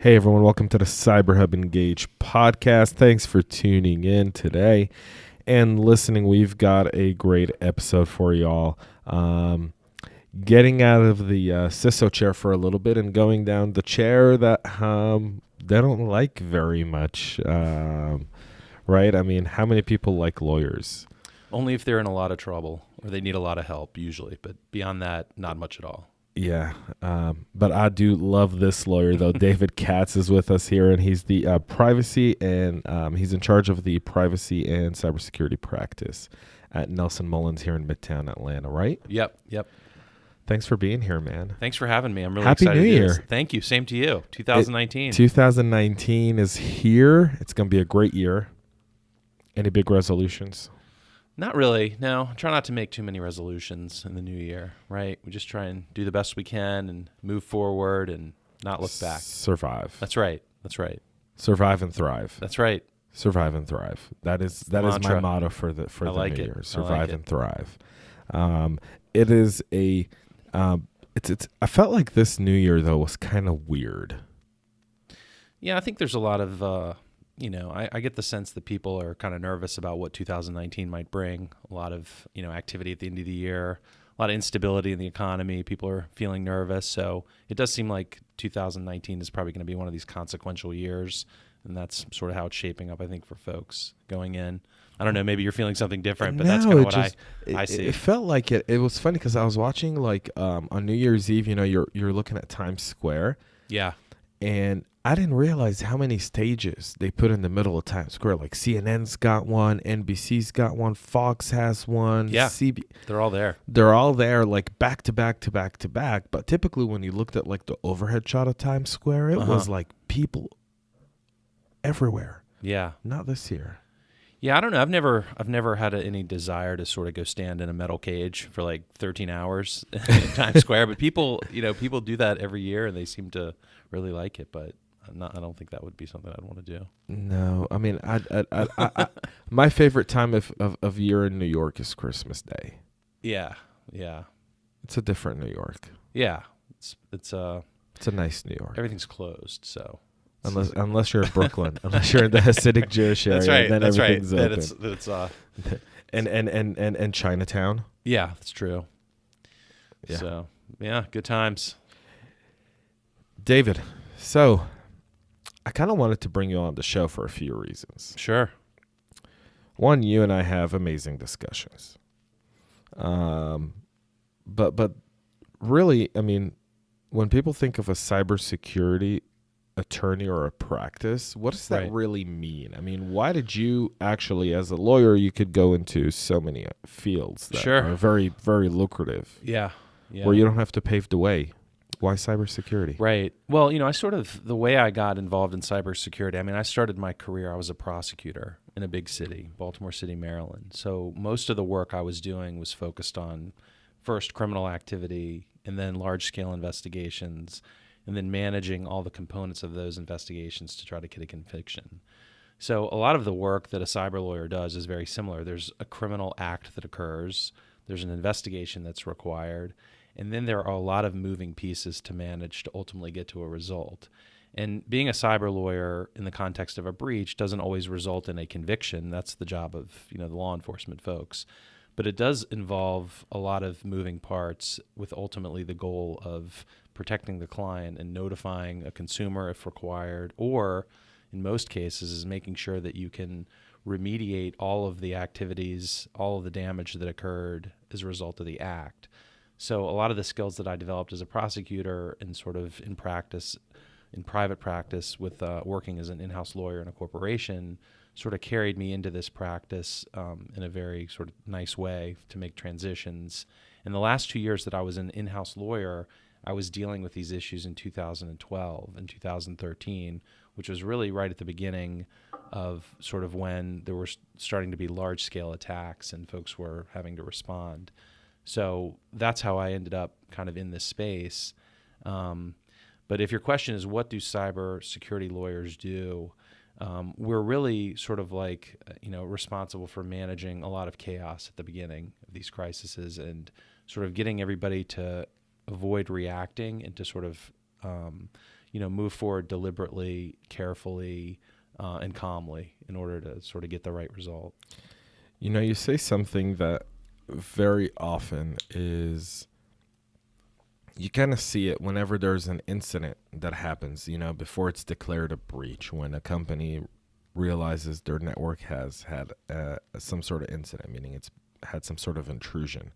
Hey everyone, welcome to the CyberHub Engage podcast. Thanks for tuning in today and listening. We've got a great episode for y'all. Getting out of the CISO chair for a little bit and going down the chair that they don't like very much, right? I mean, how many people like lawyers? Only if they're in a lot of trouble or they need a lot of help, usually. But beyond that, not much at all. Yeah, but I do love this lawyer, though. David Katz is with us here, and he's the privacy and he's in charge of the privacy and cybersecurity practice at Nelson Mullins here in Midtown Atlanta, right? Yep. Thanks for being here, man. Thanks for having me. I'm really Happy excited. New to do Year. this. Thank you. Same to you. 2019. 2019 is here. It's going to be a great year. Any big resolutions? Not really. No, try not to make too many resolutions in the new year, right? We just try and do the best we can and move forward and not look back. Survive. That's right. Survive and thrive. That's right. Survive and thrive. That is my motto for the like new it. year. I Survive like and thrive. It is a it's I felt like this new year though was kind of weird. Yeah, I think there's a lot of I get the sense that people are kind of nervous about what 2019 might bring. A lot of, activity at the end of the year, a lot of instability in the economy. People are feeling nervous. So it does seem like 2019 is probably going to be one of these consequential years. And that's sort of how it's shaping up, I think, for folks going in. I don't know, maybe you're feeling something different, but that's kind of what I see. It felt like it. It was funny because I was watching on New Year's Eve, you're looking at Times Square. Yeah. And I didn't realize how many stages they put in the middle of Times Square. Like CNN's got one, NBC's got one, Fox has one. Yeah, they're all there. They're all there, like back to back to back to back. But typically, when you looked at like the overhead shot of Times Square, it was like people everywhere. Yeah, not this year. Yeah, I don't know. I've never had any desire to sort of go stand in a metal cage for like 13 hours in Times Square. But people do that every year, and they seem to really like it. But I don't think that would be something I'd want to do. No, I mean, I my favorite time of year in New York is Christmas Day. Yeah. It's a different New York. Yeah, it's a nice New York. Everything's closed, so. Unless you're in Brooklyn, unless you're in the Hasidic Jewish area, that's right. then that's everything's right. open. And Chinatown. Yeah, that's true. Yeah. So good times. David, so I kind of wanted to bring you on the show for a few reasons. Sure. One, you and I have amazing discussions. But really, I mean, when people think of a cybersecurity attorney or a practice, what does that really mean? I mean, why did you actually, as a lawyer, you could go into so many fields that are very, very lucrative? Yeah. Where you don't have to pave the way. Why cybersecurity? Right. Well, the way I got involved in cybersecurity, I mean, I started my career, I was a prosecutor in a big city, Baltimore City, Maryland. So most of the work I was doing was focused on first criminal activity and then large-scale investigations, and then managing all the components of those investigations to try to get a conviction. So a lot of the work that a cyber lawyer does is very similar. There's a criminal act that occurs, there's an investigation that's required, and then there are a lot of moving pieces to manage to ultimately get to a result. And being a cyber lawyer in the context of a breach doesn't always result in a conviction. That's the job of the law enforcement folks. But it does involve a lot of moving parts with ultimately the goal of protecting the client and notifying a consumer if required, or in most cases is making sure that you can remediate all of the activities, all of the damage that occurred as a result of the act. So a lot of the skills that I developed as a prosecutor and sort of in practice, in private practice with working as an in-house lawyer in a corporation sort of carried me into this practice in a very sort of nice way to make transitions. In the last 2 years that I was an in-house lawyer, I was dealing with these issues in 2012 and 2013, which was really right at the beginning of sort of when there were starting to be large-scale attacks and folks were having to respond. So that's how I ended up kind of in this space. But if your question is, what do cybersecurity lawyers do? We're really sort of like, responsible for managing a lot of chaos at the beginning of these crises and sort of getting everybody to avoid reacting and to sort of, move forward deliberately, carefully, and calmly in order to sort of get the right result. You say something that very often is, you kind of see it whenever there's an incident that happens, before it's declared a breach, when a company realizes their network has had some sort of incident, meaning it's had some sort of intrusion.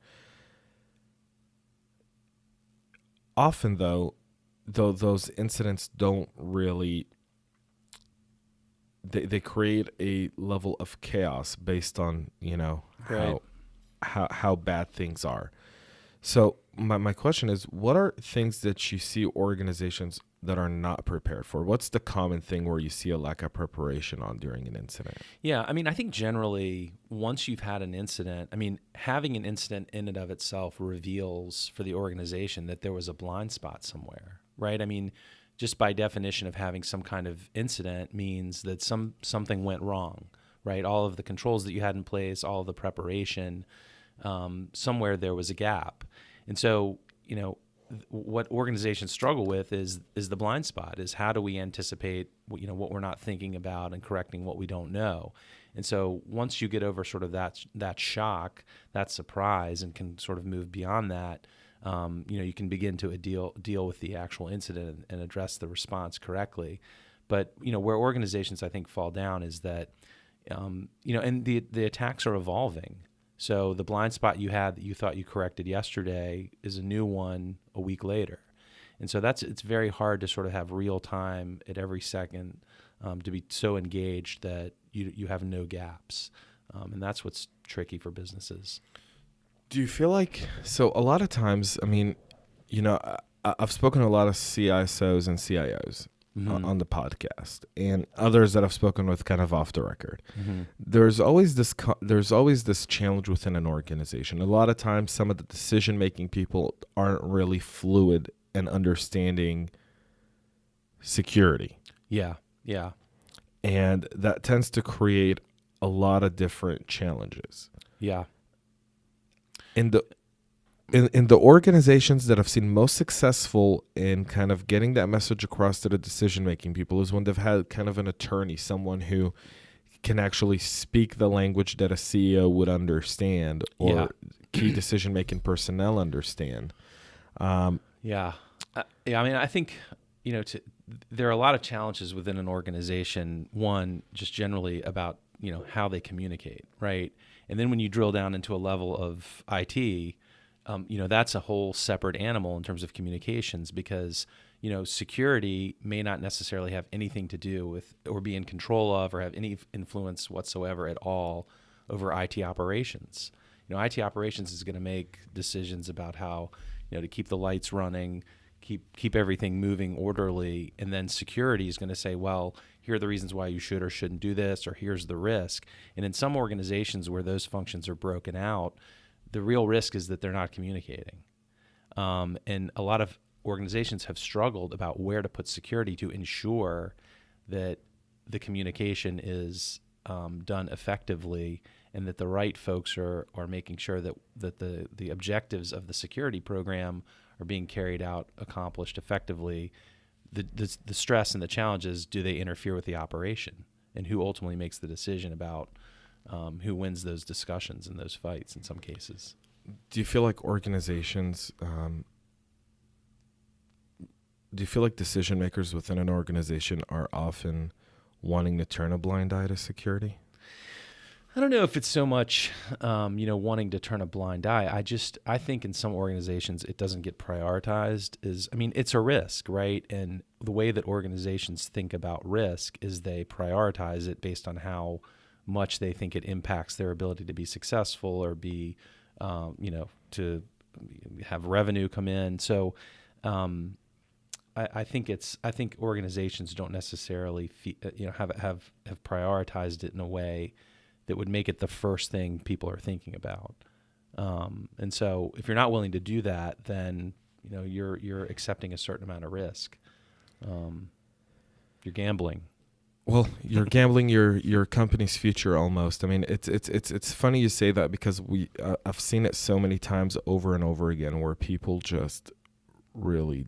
Often, though those incidents don't really, they create a level of chaos based on, Right. how bad things are. So my question is, what are things that you see organizations that are not prepared for? What's the common thing where you see a lack of preparation on during an incident? Yeah, I mean, I think generally once you've had an incident, I mean, having an incident in and of itself reveals for the organization that there was a blind spot somewhere, right? I mean, just by definition of having some kind of incident means that something went wrong, right? All of the controls that you had in place, all of the preparation, somewhere there was a gap. And so, what organizations struggle with is the blind spot, is how do we anticipate what we're not thinking about and correcting what we don't know. And so once you get over sort of that shock, that surprise, and can sort of move beyond that, you can begin to deal with the actual incident and address the response correctly. But where organizations I think fall down is that and the attacks are evolving. So the blind spot you had that you thought you corrected yesterday is a new one a week later. And so it's very hard to sort of have real time at every second, to be so engaged that you have no gaps. And that's what's tricky for businesses. Do you feel like, so a lot of times, I mean, I've spoken to a lot of CISOs and CIOs on the podcast, and others that I've spoken with kind of off the record. Mm-hmm. There's always this challenge within an organization. A lot of times some of the decision-making people aren't really fluid in understanding security. Yeah. And that tends to create a lot of different challenges. Yeah. In the organizations that I've seen most successful in kind of getting that message across to the decision-making people is when they've had kind of an attorney, someone who can actually speak the language that a CEO would understand, or key decision-making personnel understand. Yeah. I mean, I think, there are a lot of challenges within an organization. One, just generally about, how they communicate, right? And then when you drill down into a level of IT, that's a whole separate animal in terms of communications, because, security may not necessarily have anything to do with or be in control of or have any influence whatsoever at all over IT operations. IT operations is going to make decisions about how, to keep the lights running, keep everything moving orderly, and then security is going to say, well, here are the reasons why you should or shouldn't do this, or here's the risk. And in some organizations where those functions are broken out, the real risk is that they're not communicating. And a lot of organizations have struggled about where to put security to ensure that the communication is done effectively, and that the right folks are making sure that the objectives of the security program are being carried out, accomplished effectively. The stress and the challenge is, do they interfere with the operation? And who ultimately makes the decision about who wins those discussions and those fights in some cases? Do you feel like organizations, do you feel like decision makers within an organization are often wanting to turn a blind eye to security? I don't know if it's so much, wanting to turn a blind eye. I think in some organizations it doesn't get prioritized. It's a risk, right? And the way that organizations think about risk is they prioritize it based on how much they think it impacts their ability to be successful or be, to have revenue come in. So, I think organizations don't necessarily have prioritized it in a way that would make it the first thing people are thinking about. And so if you're not willing to do that, then you're accepting a certain amount of risk. You're gambling. Well, you're gambling your company's future almost. I mean, it's funny you say that, because I've seen it so many times over and over again where people just really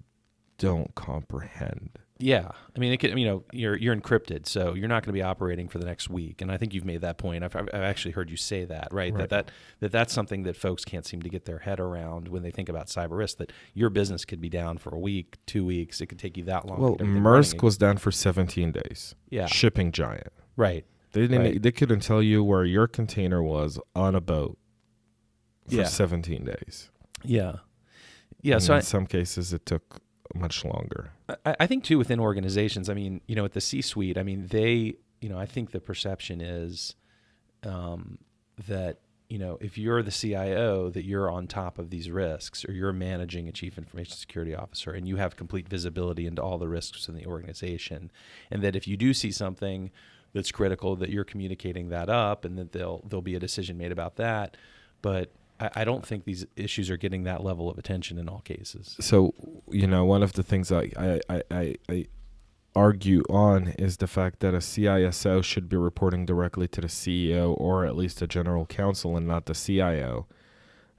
don't comprehend Yeah, I mean, it could, you're encrypted, so you're not going to be operating for the next week. And I think you've made that point. I've actually heard you say that, right? Right. That's something that folks can't seem to get their head around when they think about cyber risk. That your business could be down for a week, 2 weeks. It could take you that long. Well, to get everything running Maersk again. was down for 17 days. Yeah. Shipping giant. Right. They didn't. Right. They couldn't tell you where your container was on a boat for Yeah. 17 days. Yeah. Yeah. And So in some cases, it took much longer. I think too within organizations, I mean, at the C-suite, I mean, I think the perception is that, if you're the CIO, that you're on top of these risks, or you're managing a chief information security officer, and you have complete visibility into all the risks in the organization. And that if you do see something that's critical, that you're communicating that up, and that there'll be a decision made about that. But I don't think these issues are getting that level of attention in all cases. So, one of the things I argue on is the fact that a CISO should be reporting directly to the CEO or at least a general counsel and not the CIO.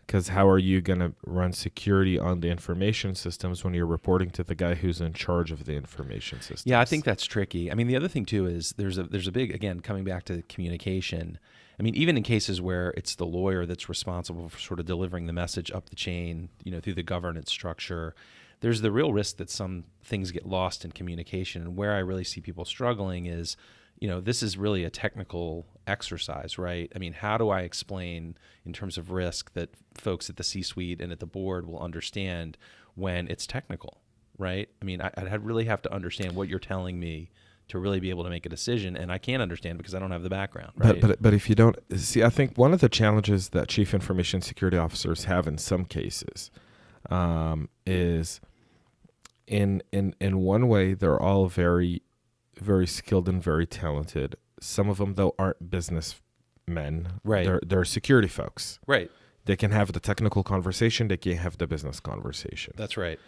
Because how are you going to run security on the information systems when you're reporting to the guy who's in charge of the information systems? Yeah, I think that's tricky. I mean, the other thing too is there's a big, again, coming back to communication. I mean, even in cases where it's the lawyer that's responsible for sort of delivering the message up the chain, through the governance structure, there's the real risk that some things get lost in communication. And where I really see people struggling is, this is really a technical exercise, right? I mean, how do I explain in terms of risk that folks at the C-suite and at the board will understand when it's technical, right? I mean, I'd really have to understand what you're telling me to really be able to make a decision, and I can't understand because I don't have the background, right? But if you don't see, I think one of the challenges that chief information security officers have in some cases is in one way they're all very, very skilled and very talented. Some of them though aren't businessmen. Right. They're security folks. Right. They can have the technical conversation. They can't have the business conversation. That's right.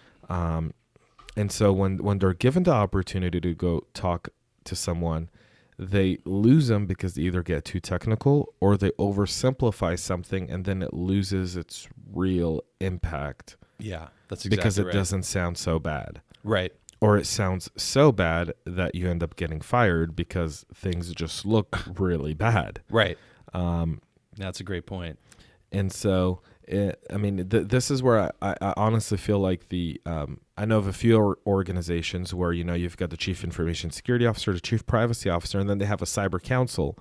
And so when they're given the opportunity to go talk to someone, they lose them because they either get too technical or they oversimplify something and then it loses its real impact. Yeah, that's exactly because it right. doesn't sound so bad. Right. Or it sounds so bad that you end up getting fired because things just look really bad. Right. That's a great point. And so, this is where I honestly feel like I know of a few organizations where, you've got the chief information security officer, the chief privacy officer, and then they have a cyber counsel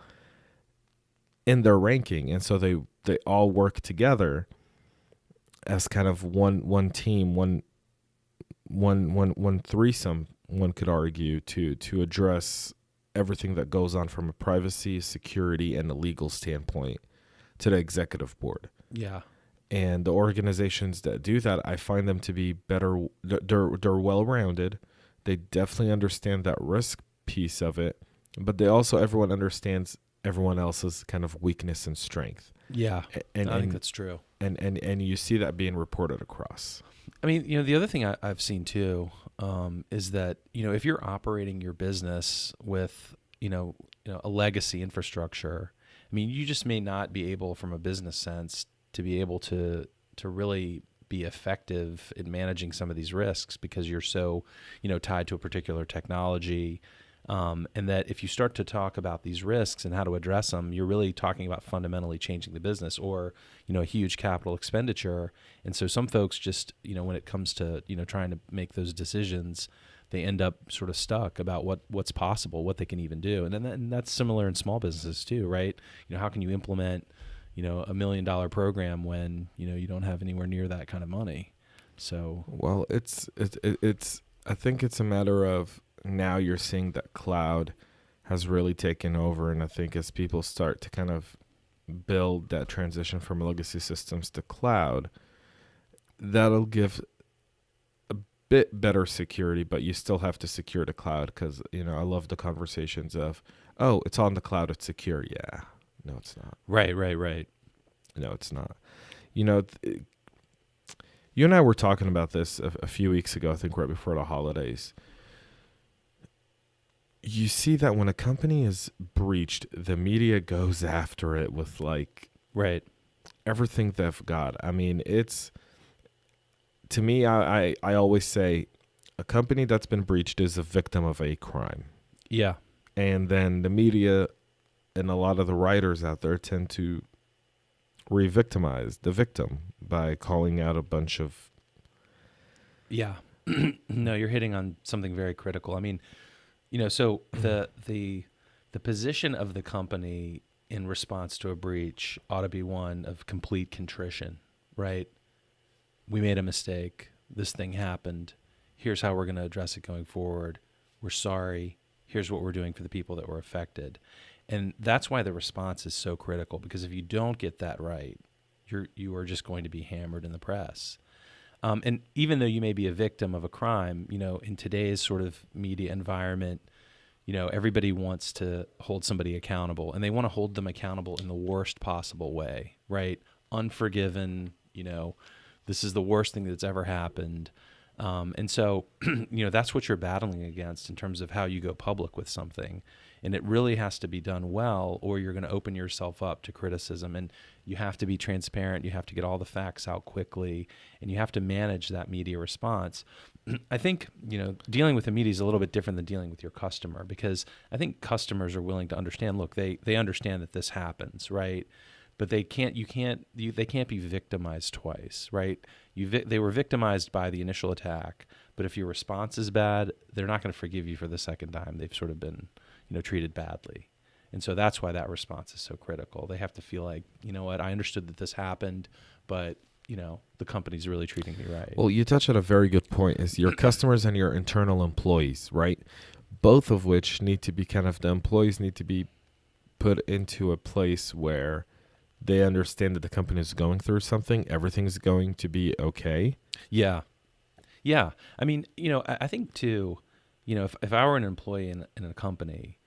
in their ranking. And so they all work together as kind of one team, one threesome, one could argue, to address everything that goes on from a privacy, security, and a legal standpoint to the executive board. Yeah. And the organizations that do that, I find them to be better. They're well-rounded. They definitely understand that risk piece of it, but everyone understands everyone else's kind of weakness and strength. Yeah, I think that's true. And you see that being reported across. I mean, the other thing I've seen too is that, if you're operating your business with, a legacy infrastructure, I mean, you just may not be able, from a business sense, to be able to really be effective in managing some of these risks because you're so, tied to a particular technology. And that if you start to talk about these risks and how to address them, you're really talking about fundamentally changing the business or, a huge capital expenditure. And so some folks just, when it comes to, trying to make those decisions, they end up sort of stuck about what's possible, what they can even do. And that's similar in small businesses too, right? How can you implement, $1 million program when, you don't have anywhere near that kind of money? So, well, it's I think it's a matter of, now you're seeing that cloud has really taken over. And I think as people start to kind of build that transition from legacy systems to cloud, that'll give a bit better security, but you still have to secure the cloud because, I love the conversations of, oh, it's on the cloud, it's secure. Yeah. No, it's not. Right. No, it's not. You and I were talking about this a few weeks ago, I think right before the holidays. You see that when a company is breached, the media goes after it with Right. everything they've got. I mean, it's, to me, I always say a company that's been breached is a victim of a crime. Yeah. And then the media and a lot of the writers out there tend to re-victimize the victim by calling out a bunch of... Yeah. No, you're hitting on something very critical. I mean, so the position of the company in response to a breach ought to be one of complete contrition, right? We made a mistake. This thing happened. Here's how we're going to address it going forward. We're sorry. Here's what we're doing for the people that were affected. And that's why the response is so critical, because if you don't get that right, you are just going to be hammered in the press. And even though you may be a victim of a crime, in today's sort of media environment, everybody wants to hold somebody accountable, and they want to hold them accountable in the worst possible way, right? Unforgiven, this is the worst thing that's ever happened. And so, that's what you're battling against in terms of how you go public with something. And it really has to be done well, or you're going to open yourself up to criticism. And you have to be transparent. You have to get all the facts out quickly, and you have to manage that media response. I think, dealing with the media is a little bit different than dealing with your customer, because I think customers are willing to understand, look, they understand that this happens, right? But they can't be victimized twice, right? They were victimized by the initial attack, but if your response is bad, they're not going to forgive you for the second time. They've sort of been, treated badly. And so that's why that response is so critical. They have to feel like, what, I understood that this happened, but, the company's really treating me right. Well, you touch on a very good point, is your customers and your internal employees, right? Both of which need to be the employees need to be put into a place where they understand that the company is going through something. Everything's going to be okay. Yeah. Yeah. I mean, I think too, if I were an employee in a company,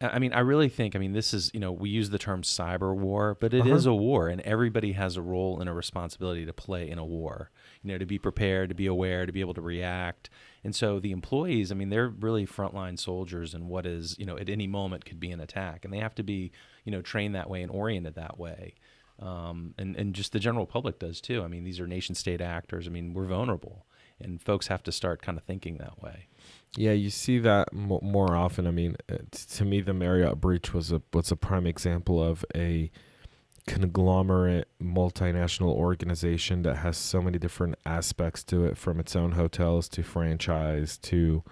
I really think, this is, we use the term cyber war, but it is a war, and everybody has a role and a responsibility to play in a war, to be prepared, to be aware, to be able to react. And so the employees, they're really frontline soldiers in what is, at any moment could be an attack, and they have to be, trained that way and oriented that way. And just the general public does too. These are nation state actors. We're vulnerable, and folks have to start kind of thinking that way. Yeah, you see that more often. To me, the Marriott breach was a prime example of a conglomerate multinational organization that has so many different aspects to it, from its own hotels to franchise to,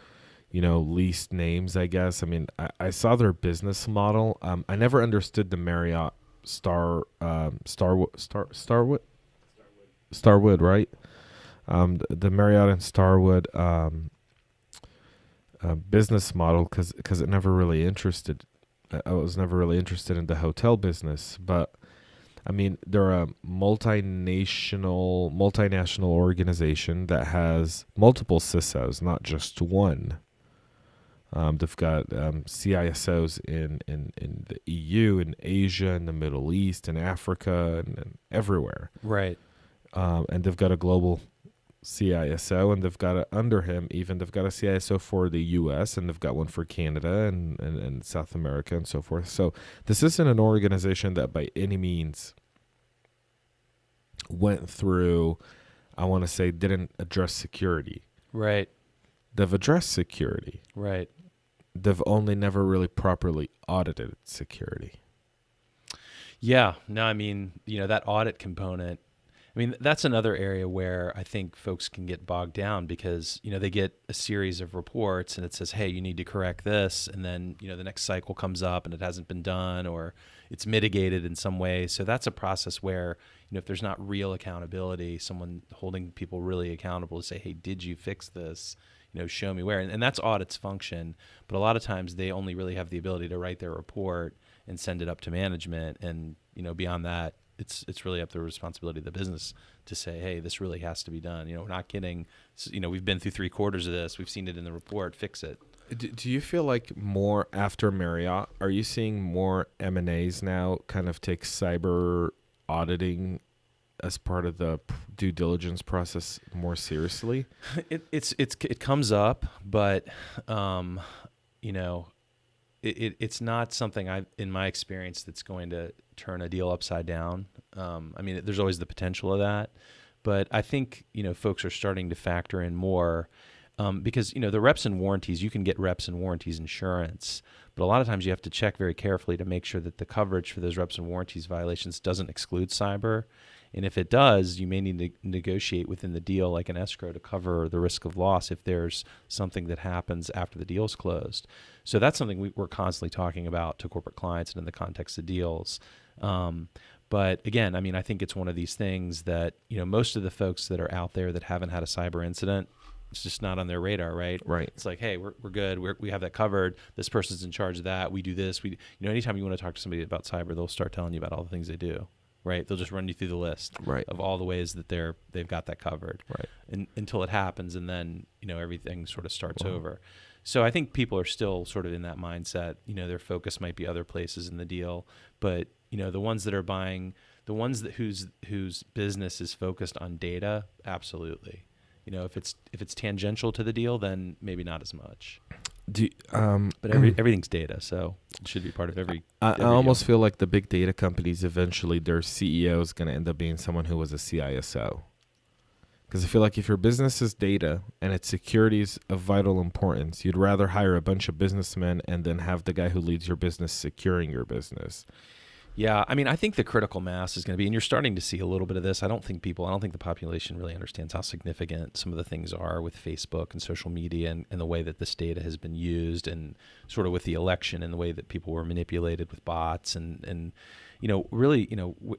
leased names, I guess. I saw their business model. I never understood the Marriott Starwood, right? The Marriott and Starwood business model, because it never really interested. I was never really interested in the hotel business, but they're a multinational organization that has multiple CISOs, not just one. They've got CISOs in the EU, in Asia, in the Middle East, in Africa, and everywhere. Right. And they've got a global CISO, and they've got under him, even they've got a CISO for the US, and they've got one for Canada and South America and so forth. So this isn't an organization that by any means went through, I want to say, didn't address security. Right. They've addressed security. Right. They've only never really properly audited security. Yeah. No, that audit component, that's another area where I think folks can get bogged down, because, they get a series of reports and it says, hey, you need to correct this. And then, the next cycle comes up and it hasn't been done, or it's mitigated in some way. So that's a process where, if there's not real accountability, someone holding people really accountable to say, hey, did you fix this? Show me where. And that's audit's function. But a lot of times they only really have the ability to write their report and send it up to management. And, beyond that, it's really up to the responsibility of the business to say, hey, this really has to be done. We're not kidding. We've been through 3/4 of this. We've seen it in the report. Fix it. Do you feel like more after Marriott, are you seeing more M&As now kind of take cyber auditing as part of the due diligence process more seriously? It comes up, but it's not something in my experience that's going to turn a deal upside down. There's always the potential of that, but I think folks are starting to factor in more. Because, the reps and warranties, you can get reps and warranties insurance, but a lot of times you have to check very carefully to make sure that the coverage for those reps and warranties violations doesn't exclude cyber. And if it does, you may need to negotiate within the deal, like an escrow, to cover the risk of loss if there's something that happens after the deal's closed. So that's something we're constantly talking about to corporate clients and in the context of deals. But again, I think it's one of these things that, most of the folks that are out there that haven't had a cyber incident, it's just not on their radar, right? Right. It's like, hey, we're good. We have that covered. This person's in charge of that. We do this. Anytime you want to talk to somebody about cyber, they'll start telling you about all the things they do, right? They'll just run you through the list of all the ways that they've got that covered, right? Until it happens, and then everything sort of starts over. So I think people are still sort of in that mindset. Their focus might be other places in the deal, but the ones that are buying, the ones that whose business is focused on data, absolutely. If it's tangential to the deal, then maybe not as much. But everything's data, so it should be part of every. I almost feel like the big data companies, eventually their CEO is going to end up being someone who was a CISO. Because I feel like if your business is data and its security is of vital importance, you'd rather hire a bunch of businessmen and then have the guy who leads your business securing your business. Yeah, I think the critical mass is going to be, and you're starting to see a little bit of this. I don't think the population really understands how significant some of the things are with Facebook and social media and the way that this data has been used, and sort of with the election and the way that people were manipulated with bots and really,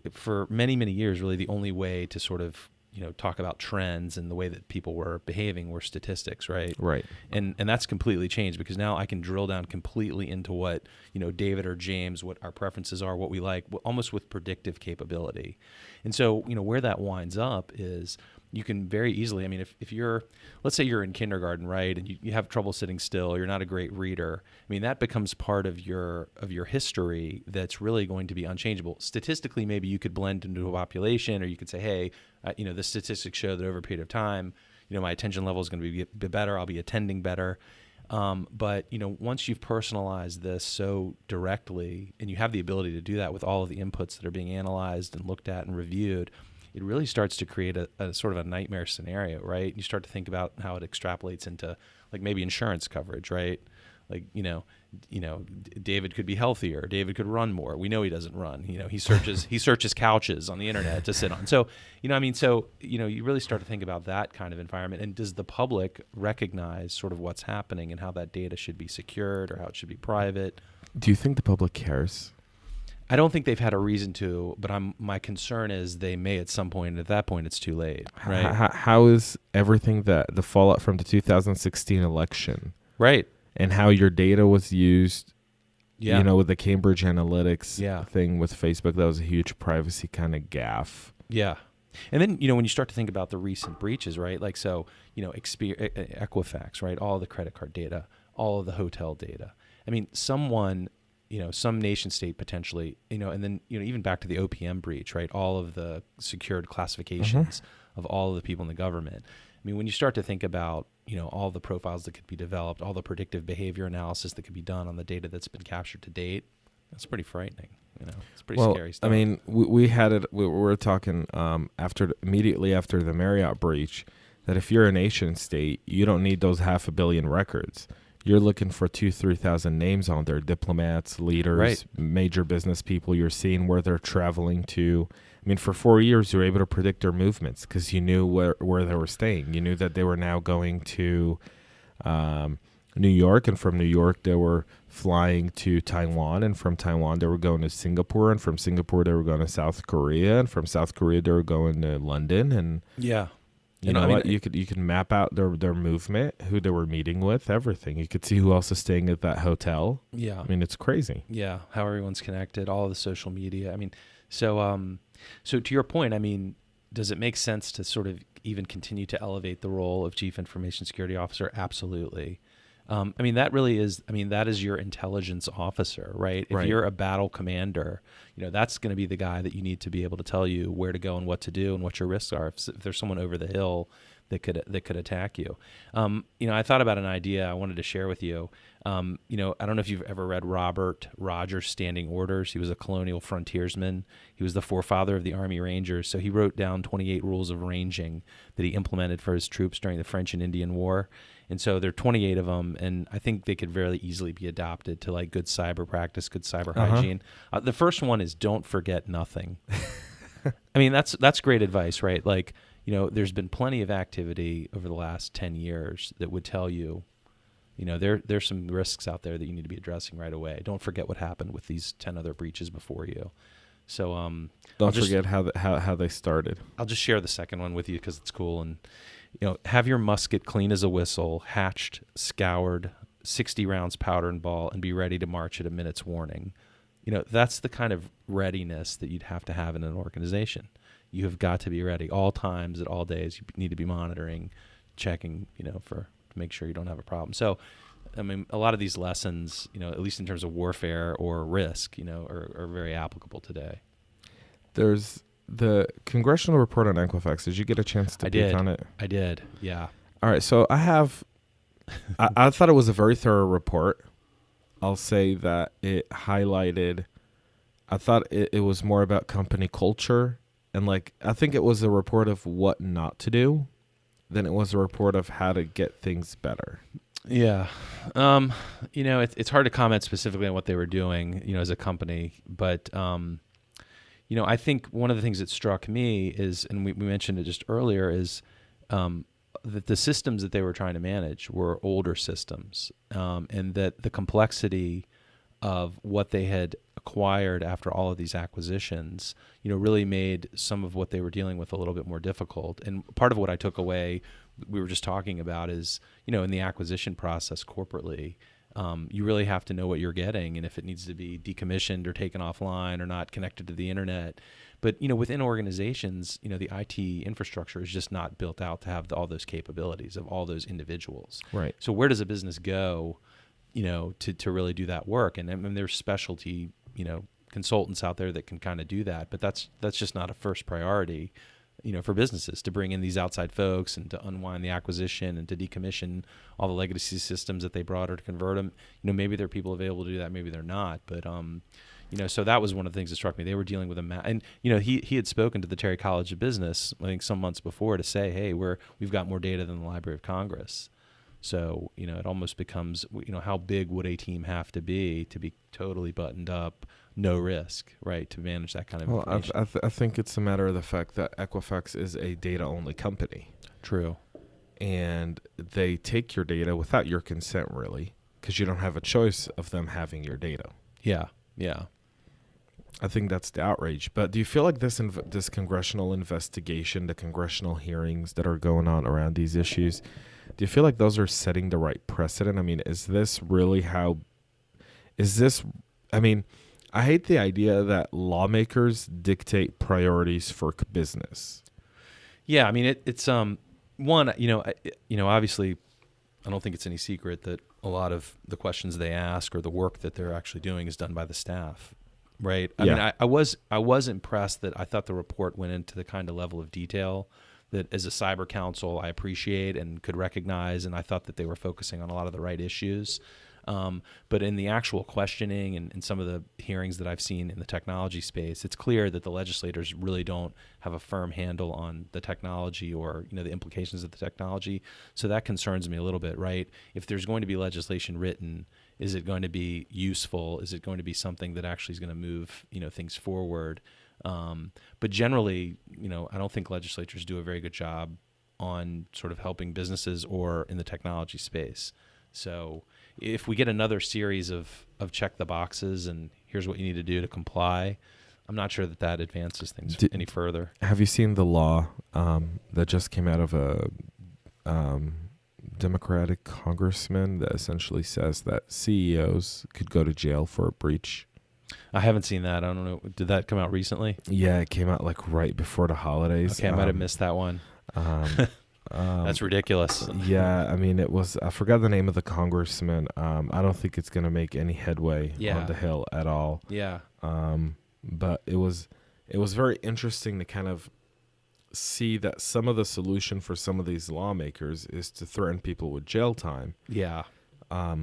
for many, many years, really the only way to sort of talk about trends and the way that people were behaving were statistics, right? Right. And that's completely changed, because now I can drill down completely into what, David or James, what our preferences are, what we like, almost with predictive capability. And so, where that winds up is you can very easily, if you're, let's say you're in kindergarten, right, and you have trouble sitting still, you're not a great reader, that becomes part of your history that's really going to be unchangeable. Statistically, maybe you could blend into a population, or you could say, hey, the statistics show that over a period of time, my attention level is going to be better, I'll be attending better. But once you've personalized this so directly, and you have the ability to do that with all of the inputs that are being analyzed and looked at and reviewed, it really starts to create a sort of a nightmare scenario, right? You start to think about how it extrapolates into, like, maybe insurance coverage, right? Like, David could be healthier. David could run more. We know he doesn't run. He searches couches on the internet to sit on. So, you really start to think about that kind of environment. And does the public recognize sort of what's happening and how that data should be secured or how it should be private? Do you think the public cares? I don't think they've had a reason to, but my concern is they may at some point, and at that point it's too late, right? How is everything the fallout from the 2016 election, right, and how your data was used, with the Cambridge Analytics thing with Facebook, that was a huge privacy kind of gaffe. Yeah. And then, when you start to think about the recent breaches, right, like, so, Equifax, right, all the credit card data, all of the hotel data. Someone, some nation state potentially, and then, even back to the OPM breach, right? All of the secured classifications of all of the people in the government. When you start to think about, all the profiles that could be developed, all the predictive behavior analysis that could be done on the data that's been captured to date, that's pretty frightening. It's pretty scary stuff. We had it, we were talking immediately after the Marriott breach, that if you're a nation state, you don't need those 500 million records. You're looking for 2,000-3,000 names on there, diplomats, leaders, major business people. You're seeing where they're traveling to. For 4 years, you were able to predict their movements because you knew where they were staying. You knew that they were now going to New York, and from New York, they were flying to Taiwan, and from Taiwan, they were going to Singapore, and from Singapore, they were going to South Korea, and from South Korea, they were going to London. And you could map out their movement, who they were meeting with, everything. You could see who else is staying at that hotel. Yeah. It's crazy. Yeah, how everyone's connected, all of the social media. So to your point, does it make sense to sort of even continue to elevate the role of Chief Information Security Officer? Absolutely. That really is, that is your intelligence officer, right? If you're a battle commander, that's going to be the guy that you need to be able to tell you where to go and what to do and what your risks are. If there's someone over the hill that could attack you. I thought about an idea I wanted to share with you. I don't know if you've ever read Robert Rogers' Standing Orders. He was a colonial frontiersman. He was the forefather of the Army Rangers. So he wrote down 28 rules of ranging that he implemented for his troops during the French and Indian War. And so there are 28 of them, and I think they could very easily be adopted to like good cyber practice, good cyber hygiene. The first one is don't forget nothing. I mean, that's great advice, right? Like, there's been plenty of activity over the last 10 years that would tell you, there's some risks out there that you need to be addressing right away. Don't forget what happened with these 10 other breaches before you. So don't forget how they started. I'll just share the second one with you because it's cool. And have your musket clean as a whistle, hatched, scoured, 60 rounds powder and ball, and be ready to march at a minute's warning. That's the kind of readiness that you'd have to have in an organization. You have got to be ready all times, at all days. You need to be monitoring, checking, to make sure you don't have a problem. So, I mean, a lot of these lessons, at least in terms of warfare or risk, are very applicable today. There's the congressional report on Equifax. Did you get a chance to peek on it? I did, yeah. All right, so I thought it was a very thorough report. I'll say that it highlighted, I thought it was more about company culture. And I think it was a report of what not to do than it was a report of how to get things better. Yeah. It's hard to comment specifically on what they were doing, as a company. But, I think one of the things that struck me is, and we mentioned it just earlier, is that the systems that they were trying to manage were older systems, and that the complexity of what they had acquired after all of these acquisitions, really made some of what they were dealing with a little bit more difficult. And part of what I took away, we were just talking about, is, in the acquisition process corporately, you really have to know what you're getting, and if it needs to be decommissioned or taken offline or not connected to the internet. But, within organizations, the IT infrastructure is just not built out to have all those capabilities of all those individuals. Right. So where does a business go, to really do that work? And I mean, there's specialty, consultants out there that can kind of do that, but that's just not a first priority, for businesses to bring in these outside folks and to unwind the acquisition and to decommission all the legacy systems that they brought or to convert them. Maybe there are people available to do that, maybe they're not, but so that was one of the things that struck me. They were dealing with and he had spoken to the Terry College of Business, I think some months before, to say, hey, we've got more data than the Library of Congress. So, it almost becomes, how big would a team have to be totally buttoned up, no risk, right, to manage that kind of information? I think it's a matter of the fact that Equifax is a data-only company. True. And they take your data without your consent, really, because you don't have a choice of them having your data. Yeah. I think that's the outrage. But do you feel like this congressional investigation, the congressional hearings that are going on around these issues, do you feel like those are setting the right precedent? I mean, is this really I hate the idea that lawmakers dictate priorities for business. Yeah, I mean, it's one, obviously, I don't think it's any secret that a lot of the questions they ask or the work that they're actually doing is done by the staff, right? I mean, I was impressed that I thought the report went into the kind of level of detail that as a cyber counsel I appreciate and could recognize, and I thought that they were focusing on a lot of the right issues. But in the actual questioning and some of the hearings that I've seen in the technology space, it's clear that the legislators really don't have a firm handle on the technology or the implications of the technology. So that concerns me a little bit, right? If there's going to be legislation written, is it going to be useful? Is it going to be something that actually is going to move things forward? But generally, I don't think legislatures do a very good job on sort of helping businesses or in the technology space. So if we get another series of check the boxes and here's what you need to do to comply, I'm not sure that advances things any further. Have you seen the law that just came out of a Democratic congressman that essentially says that CEOs could go to jail for a breach? I haven't seen that. I don't know. Did that come out recently? Yeah, it came out right before the holidays. Okay, I might have missed that one. That's ridiculous. Yeah, I mean, I forgot the name of the congressman. I don't think it's going to make any headway on the Hill at all. Yeah. But it was very interesting to kind of see that some of the solution for some of these lawmakers is to threaten people with jail time. Yeah. I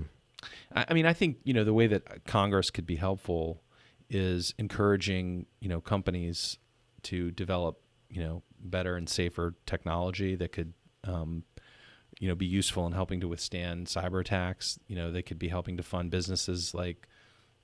mean, I think, the way that Congress could be helpful is encouraging, companies to develop, better and safer technology that could, be useful in helping to withstand cyber attacks. They could be helping to fund businesses like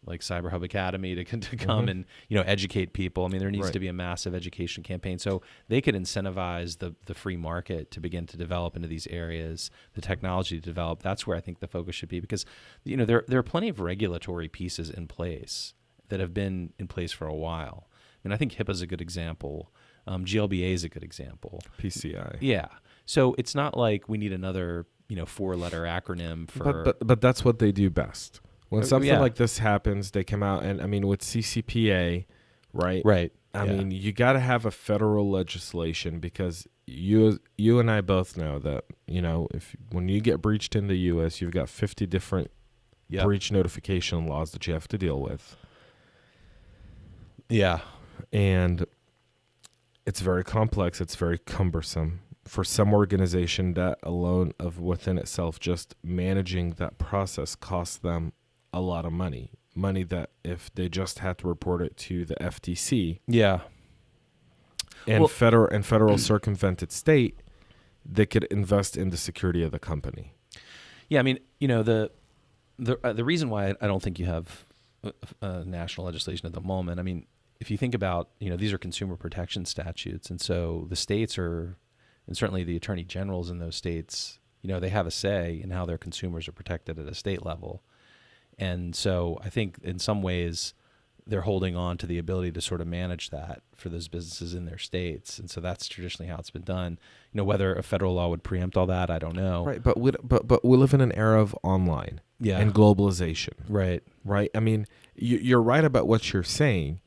CyberHub Academy to come and educate people. I mean, there needs to be a massive education campaign. So they could incentivize the free market to begin to develop into these areas, the technology to develop. That's where I think the focus should be, because there are plenty of regulatory pieces in place that have been in place for a while. I mean, I think HIPAA is a good example. GLBA is a good example. PCI. Yeah. So it's not like we need another 4-letter acronym for. But that's what they do best. When something like this happens, they come out and, I mean, with CCPA, right? Right. I mean, you got to have a federal legislation, because you and I both know that, when you get breached in the U.S., you've got 50 different breach notification laws that you have to deal with. Yeah. And it's very complex. It's very cumbersome. For some organization, that alone of within itself, just managing that process costs them a lot of money that if they just had to report it to the FTC and federal circumvented state, they could invest in the security of the company. Yeah, I mean, the reason why I don't think you have national legislation at the moment, I mean, if you think about, these are consumer protection statutes, and so the states are, and certainly the attorney generals in those states, they have a say in how their consumers are protected at a state level. And so I think in some ways they're holding on to the ability to sort of manage that for those businesses in their states. And so that's traditionally how it's been done. Whether a federal law would preempt all that, I don't know. Right, but we live in an era of online and globalization. Right. Right? I mean, you're right about what you're saying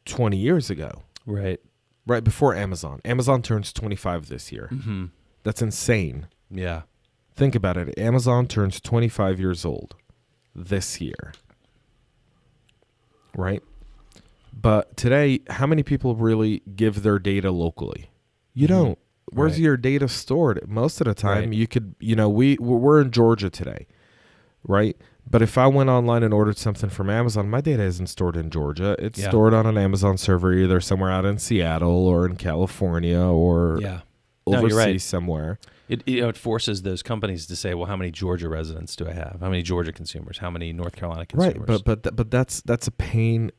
20 years ago. Right. Right before Amazon. Amazon turns 25 this year. Mm-hmm. That's insane. Yeah. Think about it. Amazon turns 25 years old this year. Right? But today, how many people really give their data locally? You don't. Where's your data stored? Most of the time, you could, we're in Georgia today, right? But if I went online and ordered something from Amazon, my data isn't stored in Georgia. It's stored on an Amazon server either somewhere out in Seattle or in California or overseas somewhere. It forces those companies to say, well, how many Georgia residents do I have? How many Georgia consumers? How many North Carolina consumers? Right, but that's a pain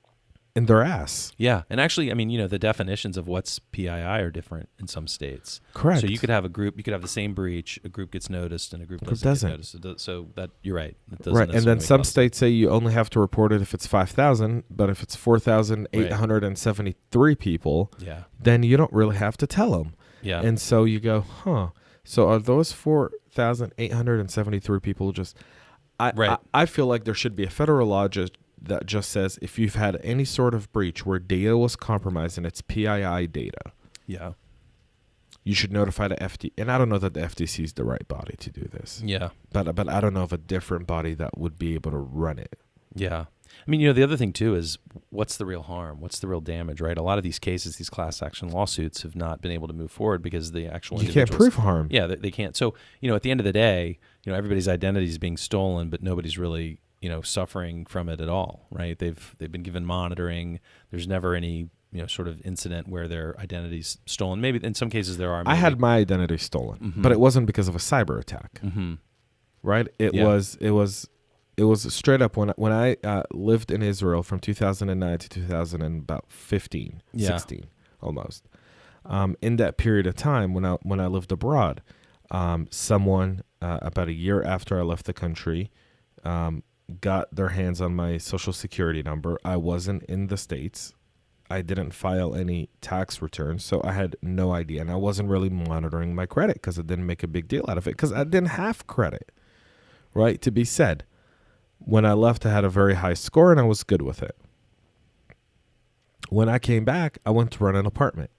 in their ass. Yeah, and actually, I mean, the definitions of what's PII are different in some states. Correct. So you could have a group, you could have the same breach, a group gets noticed and a group doesn't get noticed. So that you're right. Right, and then some states say you only have to report it if it's 5,000, but if it's 4,873 people, then you don't really have to tell them. Yeah. And so you go, so are those 4,873 people just... I feel like there should be a federal law that just says if you've had any sort of breach where data was compromised and it's PII data, you should notify the FTC. And I don't know that the FTC is the right body to do this. Yeah. But I don't know of a different body that would be able to run it. Yeah. I mean, the other thing, too, is what's the real harm? What's the real damage, right? A lot of these cases, these class action lawsuits have not been able to move forward because the actual You can't prove harm. Yeah, they can't. So, at the end of the day, everybody's identity is being stolen, but nobody's really, suffering from it at all, right? They've been given monitoring. There's never any, sort of incident where their identity's stolen. Maybe in some cases there are. I had my identity stolen, but it wasn't because of a cyber attack, right? It was straight up when I lived in Israel from 2009 to 2015, 16 almost. In that period of time when I lived abroad, someone about a year after I left the country got their hands on my social security number. I wasn't in the States. I didn't file any tax returns, so I had no idea. And I wasn't really monitoring my credit because I didn't make a big deal out of it because I didn't have credit, right, to be said. When I left, I had a very high score, and I was good with it. When I came back, I went to rent an apartment.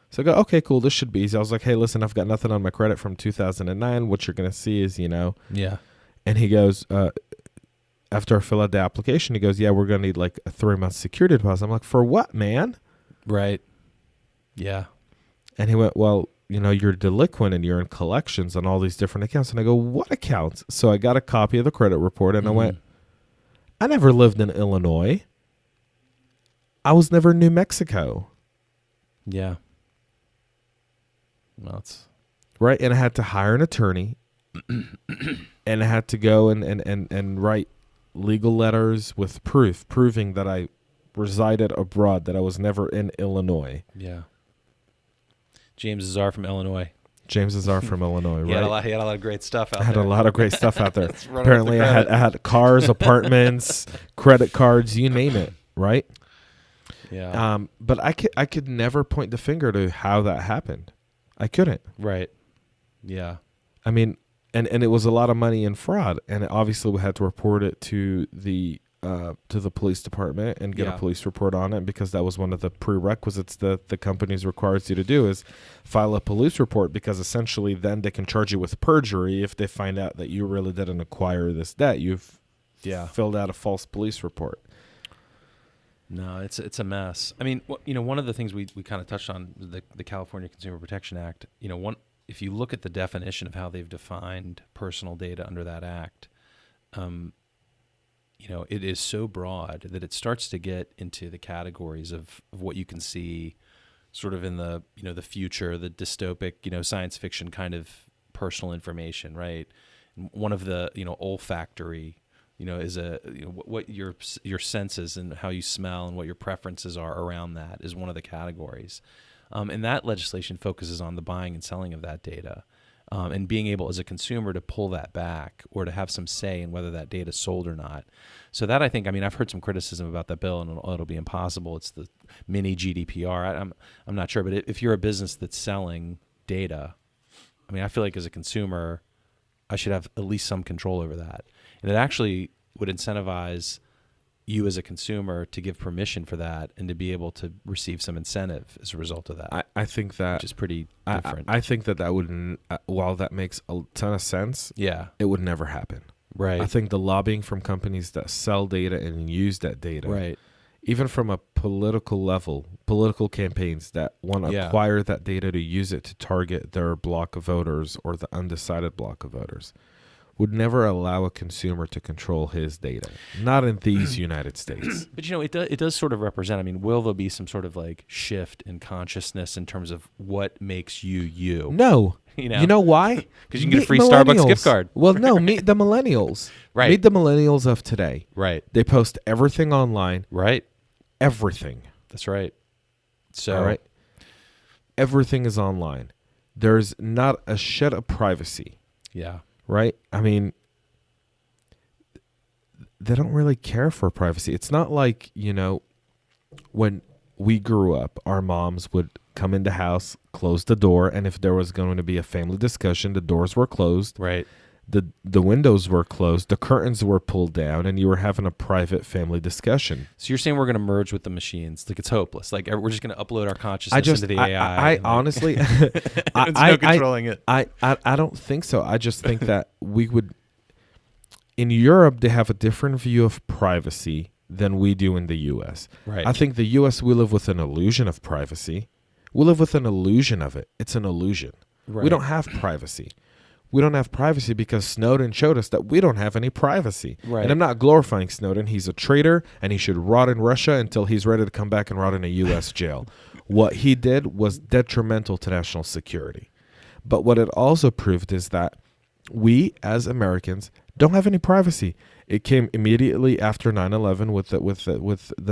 So I go, okay, cool, this should be easy. I was like, hey, listen, I've got nothing on my credit from 2009. What you're going to see is, Yeah. And he goes, after I fill out the application, he goes, yeah, we're going to need like a 3-month security deposit. I'm like, for what, man? Right. Yeah. And he went, well, you're delinquent and you're in collections on all these different accounts. And I go, what accounts? So I got a copy of the credit report and I went, I never lived in Illinois. I was never in New Mexico. Yeah. Well, it's... Right. And I had to hire an attorney and I had to go and write legal letters with proof, proving that I resided abroad, that I was never in Illinois. Yeah. James Azar from Illinois. James Azar from Illinois, right? He had a lot of great stuff out there. I had a lot of great stuff out there. Let's run with Apparently, the I credit. had cars, apartments, credit cards, you name it, right? Yeah. But I could never point the finger to how that happened. I couldn't. Right. Yeah. I mean, and it was a lot of money in fraud, and obviously we had to report it to the police department and get a police report on it, because that was one of the prerequisites that the companies requires you to do, is file a police report, because essentially then they can charge you with perjury if they find out that you really didn't acquire this debt. You've filled out a false police report. No, it's a mess. I mean, one of the things we kind of touched on, the California Consumer Protection Act, if you look at the definition of how they've defined personal data under that act, it is so broad that it starts to get into the categories of what you can see sort of in the, the future, the dystopic, science fiction kind of personal information, right? And one of the, olfactory, is what your senses and how you smell and what your preferences are around that is one of the categories. And that legislation focuses on the buying and selling of that data. And being able as a consumer to pull that back or to have some say in whether that data is sold or not. So that I've heard some criticism about that bill, and it'll be impossible. It's the mini GDPR. I'm not sure, but if you're a business that's selling data, I feel like as a consumer, I should have at least some control over that. And it actually would incentivize you as a consumer to give permission for that and to be able to receive some incentive as a result of that. I think that, which is pretty different. I think that would, while that makes a ton of sense, it would never happen. Right. I think the lobbying from companies that sell data and use that data, right, even from a political level, political campaigns that want to acquire that data to use it to target their block of voters or the undecided block of voters, would never allow a consumer to control his data. Not in these United States. But it does sort of represent, will there be some sort of like shift in consciousness in terms of what makes you? No. You know why? Because you can get a free Starbucks gift card. Well, no, meet the millennials. Right. Meet the millennials of today. Right. They post everything online. Right. Everything. That's right. So, all right. Everything is online. There's not a shed of privacy. Yeah. Right? They don't really care for privacy. It's not like, when we grew up, our moms would come in the house, close the door, and if there was going to be a family discussion, the doors were closed. Right. The windows were closed, the curtains were pulled down, and you were having a private family discussion. So you're saying we're going to merge with the machines? Like it's hopeless. Like we're just going to upload our consciousness into the AI. Honestly, there's no controlling it. I don't think so. I just think that we would. In Europe, they have a different view of privacy than we do in the U.S. Right. I think the U.S. we live with an illusion of privacy. We live with an illusion of it. It's an illusion. Right. We don't have privacy. We don't have privacy because Snowden showed us that we don't have any privacy. Right. And I'm not glorifying Snowden. He's a traitor, and he should rot in Russia until he's ready to come back and rot in a U.S. jail. What he did was detrimental to national security. But what it also proved is that we, as Americans, don't have any privacy. It came immediately after 9/11 with the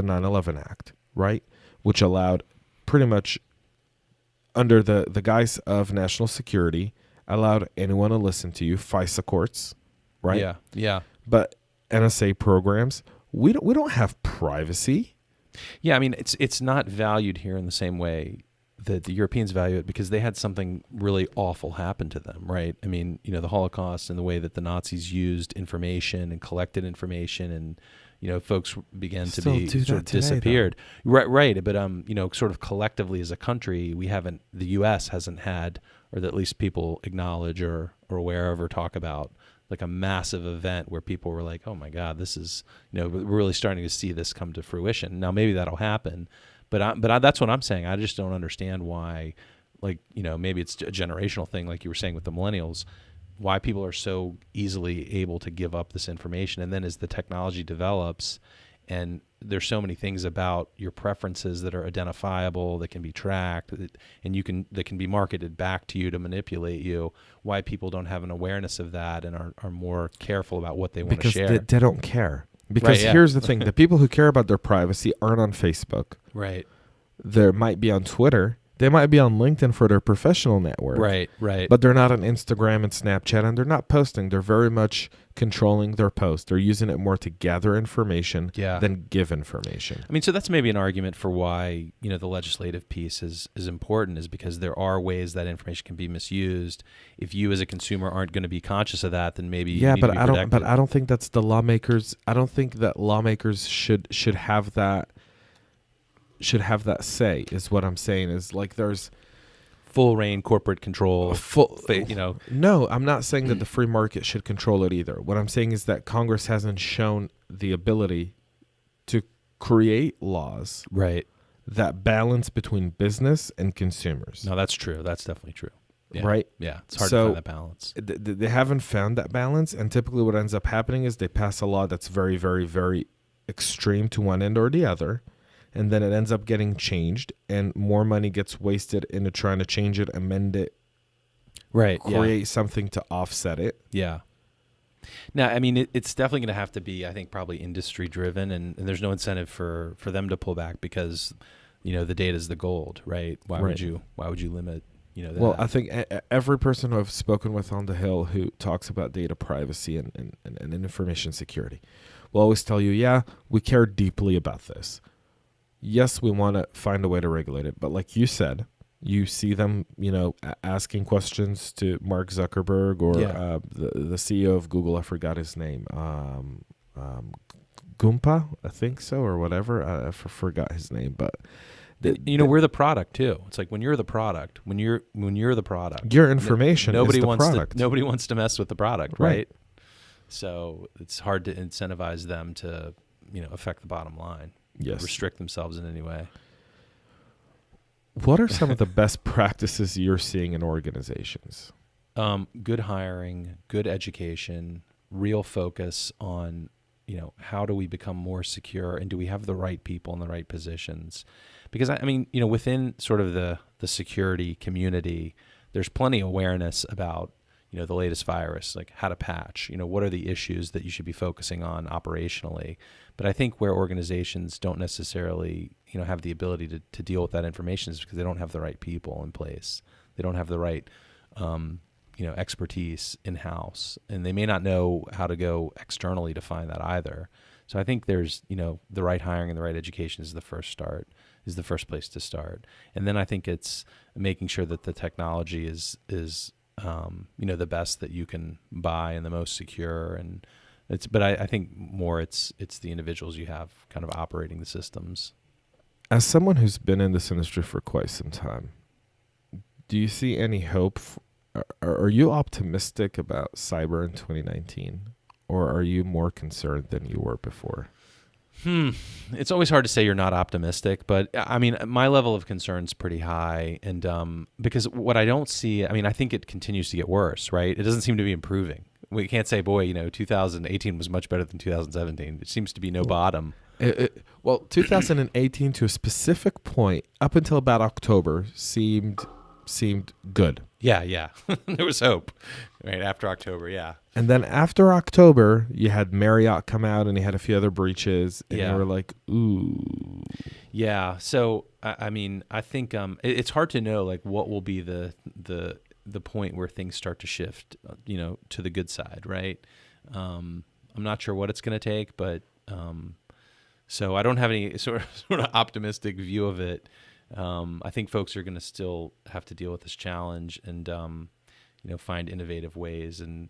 9/11 Act, right? Which allowed pretty much under the guise of national security, allowed anyone to listen to you, FISA courts, right? Yeah, yeah. But NSA programs, we don't have privacy. Yeah, it's not valued here in the same way that the Europeans value it because they had something really awful happen to them, right? The Holocaust and the way that the Nazis used information and collected information and, folks began to be sort of disappeared. Right. But, sort of collectively as a country, the U.S. hasn't had, or that at least people acknowledge or aware of or talk about, like a massive event where people were like, oh my God, this is, we're really starting to see this come to fruition. Now, maybe that'll happen. But that's what I'm saying. I just don't understand why, maybe it's a generational thing, like you were saying with the millennials, why people are so easily able to give up this information. And then as the technology develops and there's so many things about your preferences that are identifiable, that can be tracked, and that can be marketed back to you to manipulate you. Why people don't have an awareness of that and are more careful about what they want to share. Because they don't care. Because here's the thing: the people who care about their privacy aren't on Facebook. Right. They might be on Twitter. They might be on LinkedIn for their professional network. Right. But they're not on Instagram and Snapchat, and they're not posting. They're very much controlling their post. They're using it more to gather information than give information. I mean, so that's maybe an argument for why, the legislative piece is important, is because there are ways that information can be misused. If you as a consumer aren't going to be conscious of that, then maybe you need to be protected. But I don't think that's the lawmakers. I don't think that lawmakers should have that. Should have that say, is what I'm saying. Is like there's full reign corporate control. No, I'm not saying that the free market should control it either. What I'm saying is that Congress hasn't shown the ability to create laws that balance between business and consumers. No, that's true. That's definitely true. Yeah. Right? Yeah, it's hard to find that balance. They haven't found that balance, and typically what ends up happening is they pass a law that's very, very, very extreme to one end or the other. And then it ends up getting changed, and more money gets wasted into trying to change it, amend it, create something to offset it. Yeah. Now, I mean, it's definitely going to have to be, I think, probably industry driven, and there's no incentive for them to pull back because, the data is the gold, right? Why would you limit, that? Well, I think every person who I've spoken with on the Hill who talks about data privacy and information security will always tell you, we care deeply about this. Yes, we want to find a way to regulate it. But like you said, you see them, asking questions to Mark Zuckerberg or the CEO of Google. I forgot his name. Goompa, I think so, or whatever. I forgot his name. But we're the product too. It's like when you're the product, when you're the product, your information is the product. Nobody wants to mess with the product, right? So it's hard to incentivize them to, affect the bottom line. Yes. Restrict themselves in any way. What are some of the best practices you're seeing in organizations? Good hiring, good education, real focus on, how do we become more secure, and do we have the right people in the right positions? Because I mean, within sort of the security community, there's plenty of awareness about, the latest virus, like how to patch, what are the issues that you should be focusing on operationally. But I think where organizations don't necessarily, have the ability to deal with that information is because they don't have the right people in place. They don't have the right, expertise in-house, and they may not know how to go externally to find that either. So I think there's, the right hiring and the right education is the first place to start. And then I think it's making sure that the technology is the best that you can buy and the most secure. And but I think more it's the individuals you have kind of operating the systems. As someone who's been in this industry for quite some time, do you see any hope? Are you optimistic about cyber in 2019, or are you more concerned than you were before? It's always hard to say you're not optimistic, but I mean, my level of concern is pretty high. And because what I don't see, I mean, I think it continues to get worse, right? It doesn't seem to be improving. We can't say, 2018 was much better than 2017. It seems to be no bottom. Well, 2018 to a specific point, up until about October, seemed good. Yeah. There was hope, right, after October, yeah. And then after October, you had Marriott come out and you had a few other breaches, and you were like, ooh. Yeah, so, I mean, I think it's hard to know, like, what will be the point where things start to shift, to the good side, right? I'm not sure what it's going to take, but so I don't have any sort of optimistic view of it. I think folks are going to still have to deal with this challenge and, find innovative ways and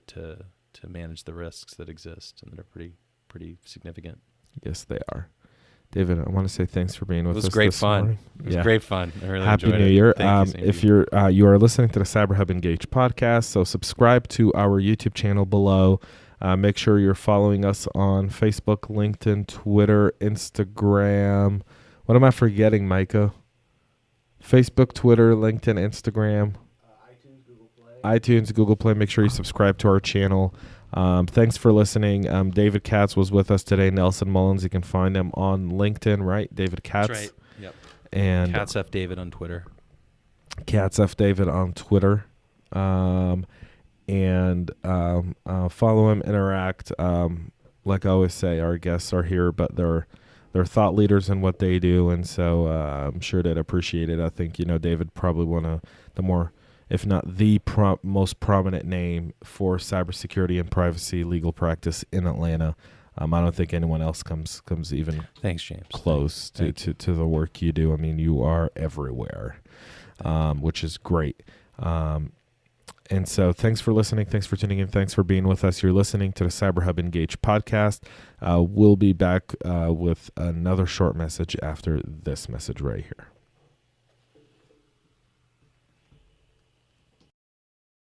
to manage the risks that exist, and that are pretty significant. Yes, they are. David, I want to say thanks for being with us. It was great fun. Morning. It was great fun. I really Happy enjoyed New it. Year. Thank you, if you are listening to the CyberHub Engage podcast, so subscribe to our YouTube channel below. Make sure you're following us on Facebook, LinkedIn, Twitter, Instagram. What am I forgetting, Micah? Facebook, Twitter, LinkedIn, Instagram. iTunes, Google Play. Make sure you subscribe to our channel. Thanks for listening. David Katz was with us today. Nelson Mullins, you can find him on LinkedIn, right? David Katz. That's right. Yep. And Katz F. David on Twitter. Katz F. David on Twitter. Follow him, interact. Like I always say, our guests are here, but they're thought leaders in what they do, and so I'm sure they'd appreciate it. I think, David, probably one of the more, if not the most prominent name for cybersecurity and privacy legal practice in Atlanta. I don't think anyone else comes even Thanks, James. close to the work you do. I mean, you are everywhere, which is great. And so thanks for listening. Thanks for tuning in. Thanks for being with us. You're listening to the CyberHub Engage podcast. We'll be back with another short message after this message right here.